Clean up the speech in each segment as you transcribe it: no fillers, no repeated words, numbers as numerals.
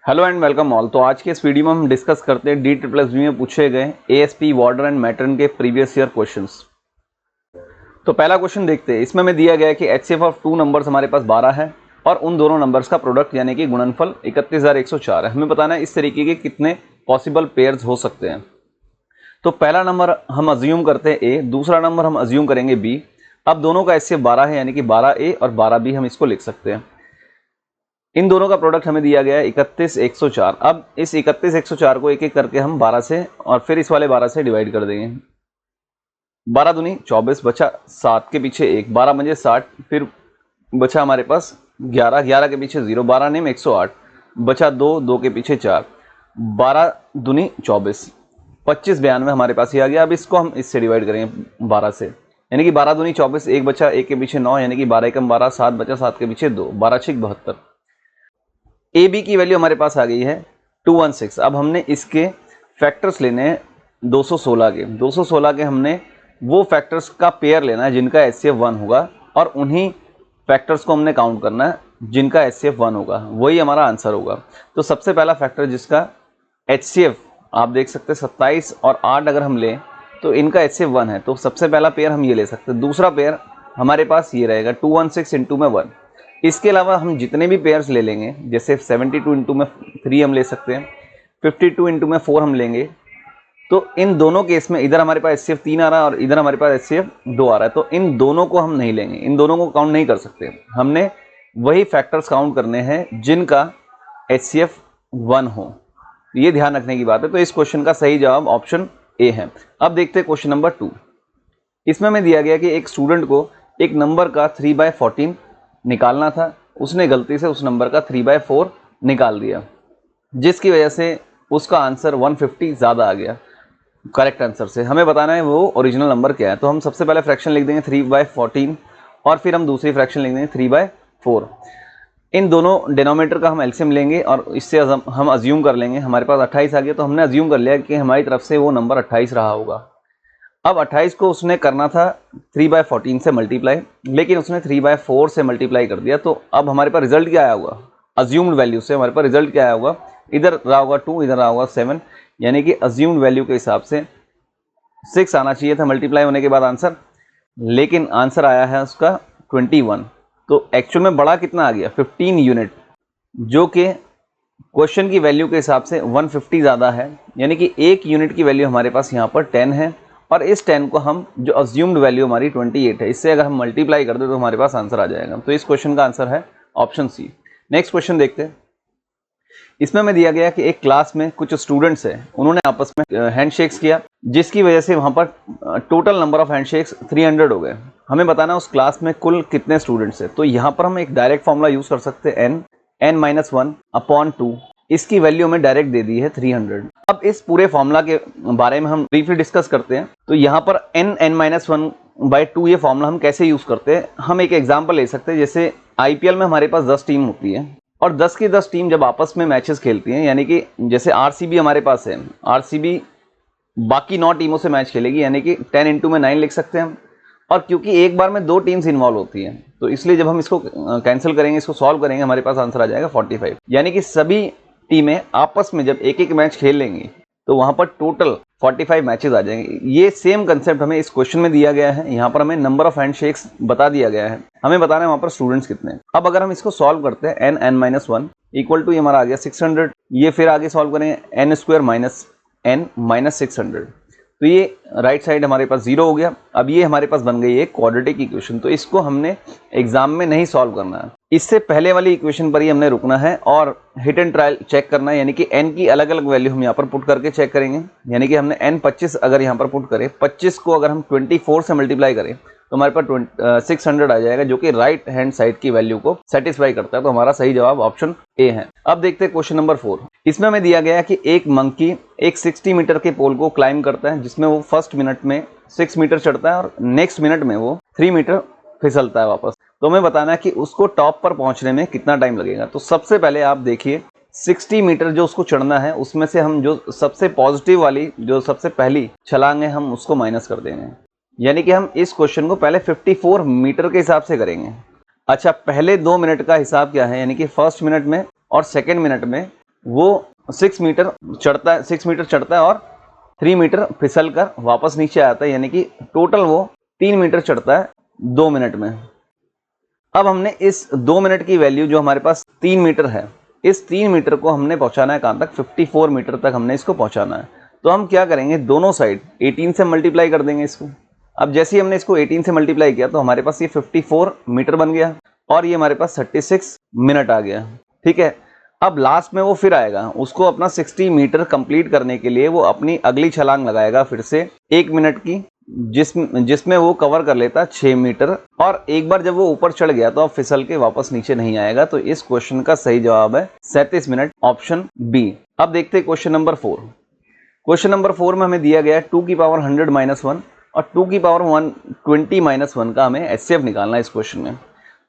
Hello and welcome all. तो आज के इस वीडियो में हम डिस्कस करते हैं DSSB में पूछे गए एएसपी वाटर एंड मैट्रिन के प्रीवियस ईयर क्वेश्चंस। तो पहला क्वेश्चन देखते हैं। इसमें हमें दिया गया है कि HCF ऑफ टू नंबर्स हमारे पास 12 है और उन दोनों नंबर्स का प्रोडक्ट यानी कि गुणनफल 31104 है। हमें बताना है इस तरीके के कितने पॉसिबल पेयर्स हो सकते हैं। तो पहला नंबर हम अज्यूम करते हैं A, दूसरा नंबर हम अज्यूम करेंगे B। अब दोनों का HCF 12 है यानी कि 12A और 12B हम इसको लिख सकते हैं। इन दोनों का प्रोडक्ट हमें दिया गया है 31104। अब इस 31104 को एक एक करके हम 12 से और फिर इस वाले 12 से डिवाइड कर देंगे। 12 दूनी 24, बचा 7 के पीछे 1, 12 बजे 60, फिर बचा हमारे पास 11, 11 के पीछे 0, 12 नेम 108, बचा 2, 2 के पीछे 4, 12 दूनी 24, 25 92 हमारे पास ही आ गया। अब इसको हम इससे डिवाइड करेंगे 12 से, यानी कि 12 दूनी 24, 1 बचा 1 के पीछे 9, यानी कि 12 एकम 12, 7 बचा 7 के पीछे 2, 12 6 72। ए बी की वैल्यू हमारे पास आ गई है 216। अब हमने इसके फैक्टर्स लेने हैं 216 के। 216 के हमने वो फैक्टर्स का पेयर लेना है जिनका HCF 1 होगा और उन्हीं फैक्टर्स को हमने काउंट करना है जिनका HCF 1 होगा, वही हमारा आंसर होगा। तो सबसे पहला फैक्टर जिसका HCF आप देख सकते हैं 27 और 8 अगर हम लें तो इनका HCF 1 है, तो सबसे पहला पेयर हम ये ले सकते हैं। दूसरा पेयर हमारे पास ये रहेगा 216 इंटू में 1। इसके अलावा हम जितने भी पेयर्स ले लेंगे, जैसे 72 इंटू में 3 हम ले सकते हैं, 52 इंटू में 4 हम लेंगे, तो इन दोनों केस में इधर हमारे पास HCF 3 आ रहा है और इधर हमारे पास HCF 2 आ रहा है, तो इन दोनों को हम नहीं लेंगे, इन दोनों को काउंट नहीं कर सकते। हमने वही फैक्टर्स काउंट करने हैं जिनका HCF 1 हो, ये ध्यान रखने की बात है। तो इस क्वेश्चन का सही जवाब ऑप्शन ए है। अब देखते हैं क्वेश्चन नंबर 2। इसमें हमें दिया गया कि एक स्टूडेंट को एक नंबर का 3/14 निकालना था, उसने गलती से उस नंबर का 3/4 निकाल दिया, जिसकी वजह से उसका आंसर 150 ज़्यादा आ गया करेक्ट आंसर से। हमें बताना है वो ओरिजिनल नंबर क्या है। तो हम सबसे पहले फ्रैक्शन लिख देंगे 3/14 और फिर हम दूसरी फ्रैक्शन लिख देंगे 3/4। इन दोनों डिनोमिनेटर का हम एलसीएम लेंगे और इससे हम अज्यूम कर लेंगे। हमारे पास 28 आ गया, तो हमने अज्यूम कर लिया कि हमारी तरफ से वो नंबर 28 रहा होगा। अब 28 को उसने करना था 3/14 से मल्टीप्लाई, लेकिन उसने 3/4 से मल्टीप्लाई कर दिया। तो अब हमारे पास रिजल्ट क्या आया होगा, अज्यूम्ड वैल्यू से हमारे पास रिजल्ट क्या आया होगा, इधर रहा होगा 2, इधर रहा होगा 7, यानी कि अज्यूम्ड वैल्यू के हिसाब से 6 आना चाहिए था मल्टीप्लाई होने के बाद आंसर, लेकिन आंसर आया है उसका 21। तो एक्चुअल में बड़ा कितना आ गया 15 यूनिट, जो कि क्वेश्चन की वैल्यू के हिसाब से 150 ज़्यादा है, यानी कि एक यूनिट की वैल्यू हमारे पास यहाँ पर 10 है और इस 10 को हम जो अज्यूम्ड वैल्यू हमारी 28 है, इससे अगर हम मल्टीप्लाई कर दे तो हमारे पास आंसर आ जाएगा। तो इस क्वेश्चन का आंसर है ऑप्शन सी। नेक्स्ट क्वेश्चन देखते हैं। इसमें हमें दिया गया कि एक क्लास में कुछ स्टूडेंट्स हैं, उन्होंने आपस में हैंडशेक्स किया, जिसकी वजह से वहाँ पर टोटल नंबर ऑफ हैंडशेक्स 300 हो गए। हमें बताना है उस क्लास में कुल कितने स्टूडेंट्स हैं। तो यहाँ पर हम एक डायरेक्ट फॉर्मूला यूज़ कर सकते हैं n-1/2। इसकी वैल्यू हमें डायरेक्ट दे दी है 300। अब इस पूरे फॉर्मूला के बारे में हम ब्रीफली डिस्कस करते हैं। तो यहाँ पर n-1/2 ये फॉर्मूला हम कैसे यूज़ करते हैं, हम एक एग्जांपल ले सकते हैं। जैसे IPL में हमारे पास 10 टीम होती है और 10 की 10 टीम जब आपस में मैचेस खेलती हैं, यानी कि जैसे RCB हमारे पास है, RCB बाकी 9 टीमों से मैच खेलेगी, यानी कि 10 इंटू में 9 लिख सकते हैं हम। और क्योंकि एक बार में 2 टीम्स इन्वॉल्व होती हैं, तो इसलिए जब हम इसको कैंसिल करेंगे, इसको सॉल्व करेंगे, हमारे पास आंसर आ जाएगा 45। यानी कि सभी टीमें आपस में जब एक एक मैच खेल लेंगी तो वहां पर टोटल 45 मैचेस आ जाएंगे। ये सेम कंसेप्ट हमें इस क्वेश्चन में दिया गया है। यहाँ पर हमें नंबर ऑफ हैंडशेक्स बता दिया गया है, हमें बताना है वहां पर स्टूडेंट्स कितने हैं। अब अगर हम इसको सॉल्व करते हैं n-1 इक्वल टू, ये हमारा आ गया 600। ये फिर आगे सॉल्व करेंगे n² - n - 600, तो ये राइट साइड हमारे पास 0 हो गया। अब ये हमारे पास बन गई एक क्वाड्रेटिक इक्वेशन। तो इसको हमने एग्जाम में नहीं सॉल्व करना है, इससे पहले वाली इक्वेशन पर ही हमने रुकना है और हिट एंड ट्रायल चेक करना है, यानी कि n की अलग अलग वैल्यू हम यहाँ पर पुट करके चेक करेंगे। यानी कि हमने n 25 अगर यहाँ पर पुट करें, 25 को अगर हम 24 से मल्टीप्लाई करें तो हमारे पास 600 आ जाएगा, जो कि राइट हैंड साइड की वैल्यू को सेटिस्फाई करता है। तो हमारा सही जवाब ऑप्शन ए है। अब देखते हैं क्वेश्चन नंबर 4। इसमें हमें दिया गया है कि एक मंकी एक 60 मीटर के पोल को क्लाइम करता है, जिसमें वो फर्स्ट मिनट में 6 मीटर चढ़ता है और नेक्स्ट मिनट में वो 3 मीटर फिसलता है वापस। तो हमें बताना है कि उसको टॉप पर पहुंचने में कितना टाइम लगेगा। तो सबसे पहले आप देखिए 60 मीटर जो उसको चढ़ना है, उसमें से हम जो सबसे पॉजिटिव वाली, जो सबसे पहली छलांग है, हम उसको माइनस कर देंगे। यानी कि हम इस क्वेश्चन को पहले 54 मीटर के हिसाब से करेंगे। अच्छा, पहले 2 मिनट का हिसाब क्या है, यानी कि फर्स्ट मिनट में और सेकेंड मिनट में वो 6 मीटर चढ़ता है, 6 मीटर चढ़ता है और 3 मीटर फिसल कर वापस नीचे आता है, यानी कि टोटल वो 3 मीटर चढ़ता है 2 मिनट में। अब हमने इस 2 मिनट की वैल्यू जो हमारे पास 3 मीटर है, इस 3 मीटर को हमने पहुंचाना है कहाँ तक, 54 मीटर तक हमने इसको पहुंचाना है। तो हम क्या करेंगे, दोनों साइड 18 से मल्टीप्लाई कर देंगे इसको। अब जैसे ही हमने इसको 18 से मल्टीप्लाई किया तो हमारे पास ये 54 मीटर बन गया और ये हमारे पास 36 मिनट आ गया। ठीक है, अब लास्ट में वो फिर आएगा, उसको अपना 60 मीटर कंप्लीट करने के लिए वो अपनी अगली छलांग लगाएगा फिर से 1 मिनट की, जिसमें वो कवर कर लेता 6 मीटर, और एक बार जब वो ऊपर चढ़ गया तो अब फिसल के वापस नीचे नहीं आएगा। तो इस क्वेश्चन का सही जवाब है 37 मिनट, ऑप्शन बी। अब देखते हैं क्वेश्चन नंबर 4। क्वेश्चन नंबर 4 में हमें दिया गया है 2 की पावर 100 माइनस 1 और 2 की पावर 120 माइनस 1 का हमें HCF निकालना है इस क्वेश्चन में।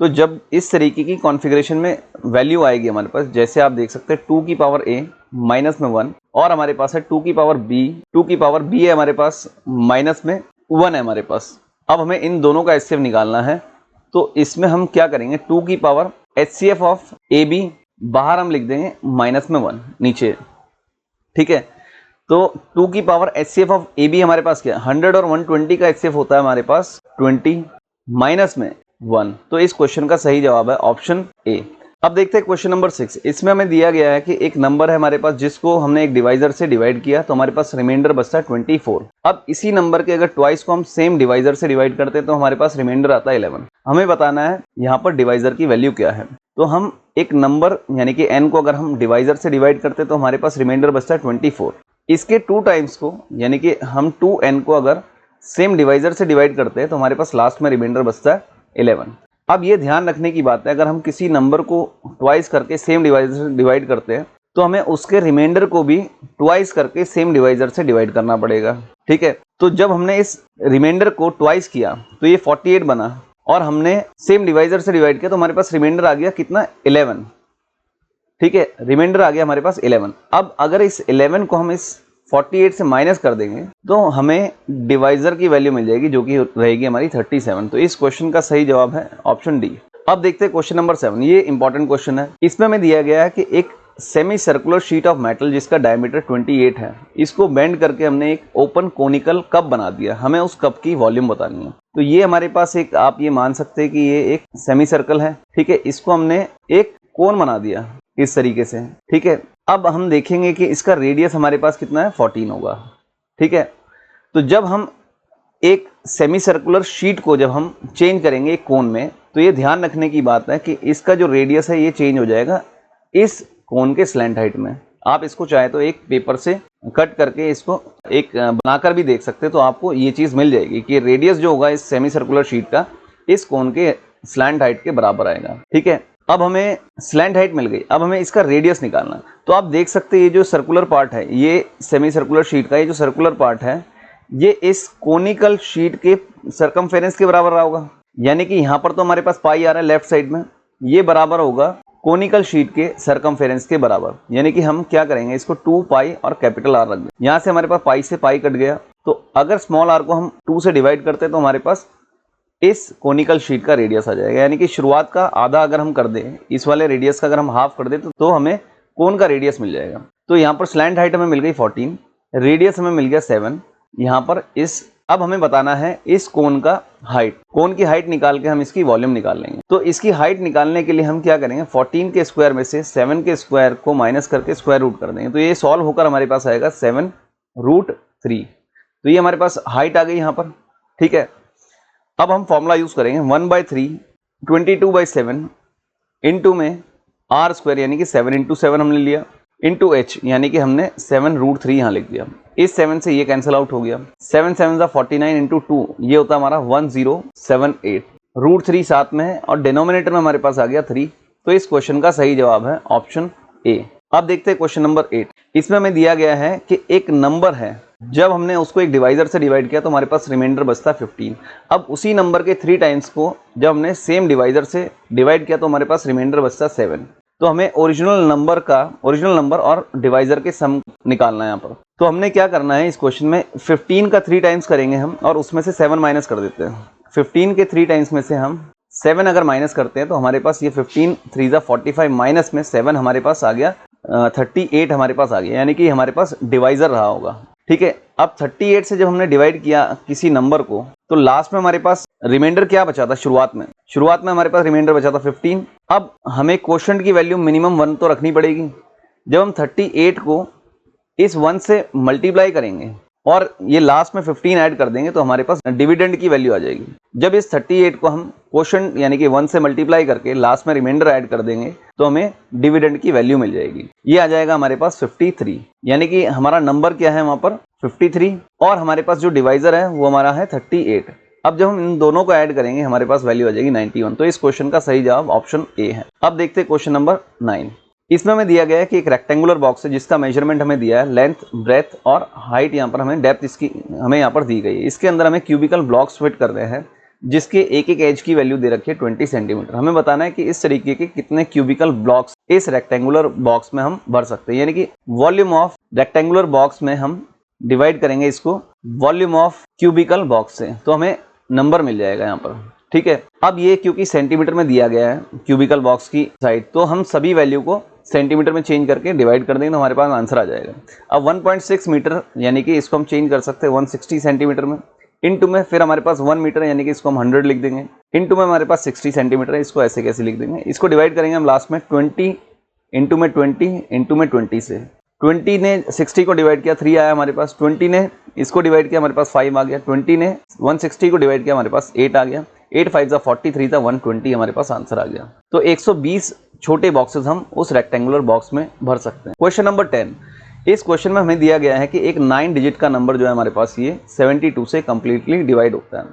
तो जब इस तरीके की कॉन्फ़िगरेशन में वैल्यू आएगी हमारे पास, जैसे आप देख सकते हैं 2 की पावर a माइनस में 1 और हमारे पास है 2 की पावर b, 2 की पावर b है हमारे पास माइनस में 1 है हमारे पास। अब हमें इन दोनों का HCF निकालना है। तो इसमें हम क्या करेंगे, 2 की पावर HCF ऑफ AB बाहर हम लिख देंगे माइनस में 1 नीचे। ठीक है, तो 2 की पावर HCF ऑफ AB हमारे पास क्या, 100 और 120 का HCF होता है हमारे पास 20 माइनस में 1। तो इस क्वेश्चन का सही जवाब है ऑप्शन ए। अब देखते हैं क्वेश्चन नंबर 6। इसमें हमें दिया गया है कि एक नंबर है हमारे पास जिसको हमने एक डिवाइजर से डिवाइड किया तो हमारे पास रिमाइंडर बचता है 24। अब इसी नंबर के अगर ट्वाइस को हम सेम डिवाइजर से डिवाइड करते हैं तो हमारे पास रिमाइंडर आता है 11। हमें बताना है यहाँ पर डिवाइजर की वैल्यू क्या है। तो हम एक नंबर यानी कि n को अगर हम डिवाइजर से डिवाइड करते हैं तो हमारे पास रिमाइंडर बचता है 24। इसके 2 टाइम्स को यानी कि हम 2n को अगर सेम डिवाइजर से डिवाइड करते हैं तो हमारे पास लास्ट में रिमाइंडर बचता है 11। अब ये ध्यान रखने की बात है, अगर हम किसी नंबर को ट्वाइस करके सेम डिवाइजर से डिवाइड करते हैं तो हमें उसके रिमाइंडर को भी ट्वाइस करके सेम डिवाइजर से डिवाइड करना पड़ेगा। ठीक है, तो जब हमने इस रिमाइंडर को ट्वाइस किया तो ये 48 बना और हमने सेम डिवाइजर से डिवाइड किया तो हमारे पास रिमाइंडर आ गया कितना, 11। ठीक है, रिमाइंडर आ गया हमारे पास 11। अब अगर इस 11 को हम इस 48 से माइनस कर देंगे तो हमें डिवाइजर की वैल्यू मिल जाएगी जो कि रहेगी हमारी 37। तो इस क्वेश्चन का सही जवाब है ऑप्शन डी। अब देखते हैं क्वेश्चन नंबर 7। ये इंपॉर्टेंट क्वेश्चन है। इसमें हमें दिया गया है कि एक semi circular sheet of metal जिसका डायमीटर 28 है, इसको बेंड करके हमने एक ओपन कोनिकल कप बना दिया। हमें उस कप की वॉल्यूम बतानी है। तो ये हमारे पास एक, आप ये मान सकते हैं कि ये एक सेमी सर्कल है। ठीक है, इसको हमने एक कोन बना दिया इस तरीके से। ठीक है, अब हम देखेंगे कि इसका रेडियस हमारे पास कितना है, 14 होगा। ठीक है, तो जब हम एक सेमी सर्कुलर शीट को जब हम चेंज करेंगे एक कोन में तो ये ध्यान रखने की बात है कि इसका जो रेडियस है ये चेंज हो जाएगा इस कोन के स्लैंट हाइट में। आप इसको चाहे तो एक पेपर से कट करके इसको एक बनाकर भी देख सकते हैं तो आपको ये चीज़ मिल जाएगी कि रेडियस जो होगा इस सेमी सर्कुलर शीट का इस कोन के स्लैंट हाइट के बराबर आएगा। ठीक है, अब हमें स्लैंट हाइट मिल गई, अब हमें इसका रेडियस निकालना है। तो आप देख सकते हैं ये जो सर्कुलर पार्ट है, ये सेमी सर्कुलर शीट का ये जो सर्कुलर पार्ट है ये इस कोनिकल शीट के सरकमफेरेंस के बराबर रहा होगा। यानी कि यहाँ पर तो हमारे पास पाई आ रहा है लेफ्ट साइड में, ये बराबर होगा कोनिकल शीट के सरकमफेरेंस के बराबर। यानी कि हम क्या करेंगे, इसको 2 पाई और कैपिटल आर रख दें। यहाँ से हमारे पास पाई से पाई कट गया, तो अगर स्मॉल आर को हम 2 से डिवाइड करते हैं तो हमारे पास इस कोनिकल शीट का रेडियस आ जाएगा। यानी कि शुरुआत का आधा अगर हम कर दें, इस वाले रेडियस का अगर हम हाफ कर दें तो हमें कोन का रेडियस मिल जाएगा। तो यहाँ पर स्लैंट हाइट हमें मिल गई 14, रेडियस हमें मिल गया 7। यहाँ पर अब हमें बताना है इस कोन का हाइट। कोन की हाइट निकाल के हम इसकी वॉल्यूम निकाल लेंगे। तो इसकी हाइट निकालने के लिए हम क्या करेंगे, 14 के स्क्वायर में से 7 के स्क्वायर को माइनस करके स्क्वायर रूट कर देंगे। तो ये सॉल्व होकर हमारे पास आएगा 7√3। तो ये हमारे पास हाइट आ गई यहाँ पर। ठीक है, अब हम फॉर्मूला यूज करेंगे 1/3 22/7 इंटू में आर स्क्वायर यानी कि 7 × 7 हमने लिया इंटू एच यानी कि हमने 7√3 यहाँ लिख दिया। इस 7 से ये कैंसिल आउट हो गया। 7 7 49 इंटू 2 ये होता है हमारा 1078। √3 साथ में है और डिनोमिनेटर में हमारे पास आ गया 3। तो इस क्वेश्चन का सही जवाब है ऑप्शन ए। अब देखते हैं क्वेश्चन नंबर 8। इसमें हमें दिया गया है कि एक नंबर है, जब हमने उसको एक डिवाइजर से डिवाइड किया तो हमारे पास रिमाइंडर बचता है 15। अब उसी नंबर के 3 टाइम्स को जब हमने सेम डिवाइजर से डिवाइड किया तो हमारे पास रिमाइंडर बचता है 7। तो हमें ओरिजिनल नंबर और डिवाइजर के सम निकालना है यहाँ पर। तो हमने क्या करना है, इस क्वेश्चन में 15 का 3 टाइम्स करेंगे हम और उसमें से 7 माइनस कर देते हैं। 15 के 3 टाइम्स में से हम 7 अगर माइनस करते हैं तो हमारे पास ये 15 3 × 45 माइनस में 7 हमारे पास आ गया 38 हमारे पास आ गया, यानी कि हमारे पास डिवाइजर रहा होगा। ठीक है, अब 38 से जब हमने डिवाइड किया किसी नंबर को तो लास्ट में हमारे पास रिमाइंडर क्या बचा था? शुरुआत में हमारे पास रिमाइंडर बचा था 15। अब हमें क्वोशंट की वैल्यू मिनिमम 1 तो रखनी पड़ेगी। जब हम 38 को इस 1 से मल्टीप्लाई करेंगे और ये लास्ट में 15 ऐड कर देंगे तो हमारे पास डिविडेंड की वैल्यू आ जाएगी। जब इस 38 को हम क्वोशंट यानी कि 1 से मल्टीप्लाई करके लास्ट में रिमाइंडर ऐड कर देंगे तो हमें डिविडेंड की वैल्यू मिल जाएगी। ये आ जाएगा हमारे पास 53, यानी कि हमारा नंबर क्या है वहां पर 53 और हमारे पास जो डिवाइजर है वो हमारा है 38। अब जब हम इन दोनों को ऐड करेंगे हमारे पास वैल्यू आ जाएगी 91। तो इस क्वेश्चन का सही जवाब ऑप्शन ए है। अब देखते हैं क्वेश्चन नंबर 9। इसमें हमें दिया गया है कि एक रेक्टेंगुलर बॉक्स है जिसका मेजरमेंट हमें दिया है, लेंथ, ब्रेथ और हाइट यहाँ पर हमें डेप्थ इसकी हमें यहाँ पर दी गई है। इसके अंदर हमें क्यूबिकल ब्लॉक्स फिट कर रहे हैं जिसके एक एक एज की वैल्यू दे रखी है 20 सेंटीमीटर। हमें बताना है कि इस तरीके के कितने क्यूबिकल ब्लॉक्स इस रेक्टेंगुलर बॉक्स में हम भर सकते हैं, यानी कि वॉल्यूम ऑफ रेक्टेंगुलर बॉक्स में हम डिवाइड करेंगे इसको वॉल्यूम ऑफ क्यूबिकल बॉक्स से, तो हमें नंबर मिल जाएगा यहाँ पर। ठीक है, अब ये क्योंकि सेंटीमीटर में दिया गया है क्यूबिकल बॉक्स की साइड, तो हम सभी वैल्यू को सेंटीमीटर में चेंज करके डिवाइड कर देंगे तो हमारे पास आंसर आ जाएगा। अब 1.6 मीटर यानी कि इसको हम चेंज कर सकते हैं 160 सेंटीमीटर में, इनटू में फिर हमारे पास 1 मीटर यानी कि इसको हम 100 लिख देंगे, इनटू में हमारे पास 60 सेंटीमीटर है, इसको ऐसे कैसे लिख देंगे। इसको डिवाइड करेंगे हम लास्ट में 20 इंटू में 20 इंटू में 20 से। 20 ने 60 को डिवाइड किया 3 आया हमारे पास, 20 ने इसको डिवाइड किया हमारे पास 5 आ गया, 20 ने 160 को डिवाइड किया हमारे पास 8 आ गया, 8 5 43 था 120 हमारे पास आंसर आ गया। तो 120 छोटे बॉक्सेस हम उस रेक्टेंगुलर बॉक्स में भर सकते हैं। Question number 10। इस क्वेश्चन में हमें दिया गया है कि एक 9 डिजिट का नंबर जो है हमारे पास ये 72 से कंप्लीटली डिवाइड होता है।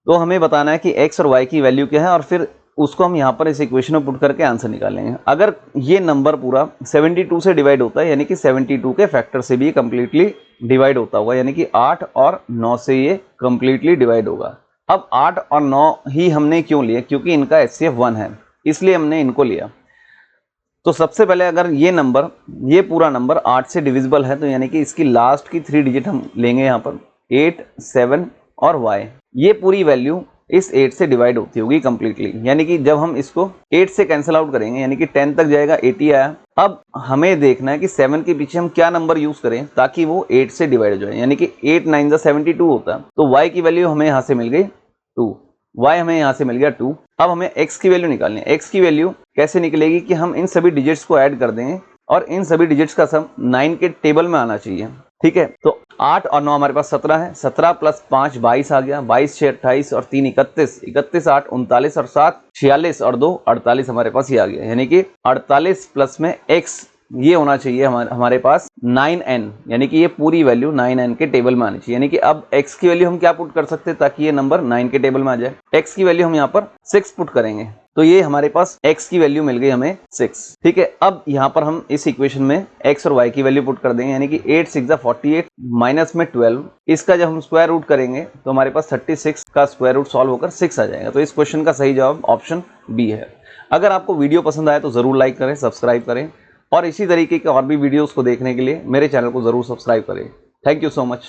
तो हमें बताना है कि x और y की वैल्यू क्या है और फिर उसको हम यहाँ पर इस इक्वेशन में पुट करके आंसर निकालेंगे। अगर ये नंबर पूरा 72 से डिवाइड होता है यानी कि 72 के फैक्टर से भी कंप्लीटली डिवाइड होता होगा, यानी कि 8 और 9 से ये कंप्लीटली डिवाइड होगा। अब 8 और 9 ही हमने क्यों लिए? क्योंकि इनका HCF 1 है, इसलिए हमने इनको लिया। तो सबसे पहले अगर ये पूरा नंबर 8 से डिविजिबल है तो यानी कि इसकी लास्ट की 3 डिजिट हम लेंगे यहाँ पर 8, 7 और y। ये पूरी वैल्यू इस 8 से डिवाइड होती होगी कंप्लीटली, यानी कि जब हम इसको 8 से कैंसिल आउट करेंगे यानी कि 10 तक जाएगा 80 आया। अब हमें देखना है कि 7 के पीछे हम क्या नंबर यूज करें ताकि वो 8 से डिवाइड हो जाए, यानी कि 8 9 72 होता है। तो y की वैल्यू हमें यहाँ से मिल गई 2, y हमें यहाँ से मिल गया 2। अब हमें x की वैल्यू निकालनी है। x की वैल्यू कैसे निकलेगी कि हम इन सभी डिजिट्स को ऐड कर देंगे और इन सभी डिजिट्स का सम 9 के टेबल में आना चाहिए। ठीक है, तो 8 और 9 हमारे पास 17 है, 17 प्लस 5 22 आ गया, 22 6 28 और 3 31, 31 8 39 और 7 46 और 2 48 हमारे पास ये आ गया, यानी कि 48 प्लस में x ये होना चाहिए हमारे पास 9n, यानी कि ये पूरी वैल्यू 9n के टेबल में आनी चाहिए। यानी कि अब x की वैल्यू हम क्या पुट कर सकते हैं ताकि ये नंबर 9 के टेबल में आ जाए? x की वैल्यू हम यहाँ पर 6 पुट करेंगे तो ये हमारे पास x की वैल्यू मिल गई हमें 6। ठीक है, अब यहाँ पर हम इस इक्वेशन में x और y की वैल्यू पुट कर देंगे, यानी कि 8 6 48 माइनस में 12, इसका जब हम स्क्वायर रूट करेंगे तो हमारे पास 36 का स्क्वायर रूट सॉल्व होकर 6 आ जाएगा। तो इस क्वेश्चन का सही जवाब ऑप्शन बी है। अगर आपको वीडियो पसंद आए तो जरूर लाइक करें, सब्सक्राइब करें और इसी तरीके के और भी वीडियोस को देखने के लिए मेरे चैनल को जरूर सब्सक्राइब करें। Thank you so much.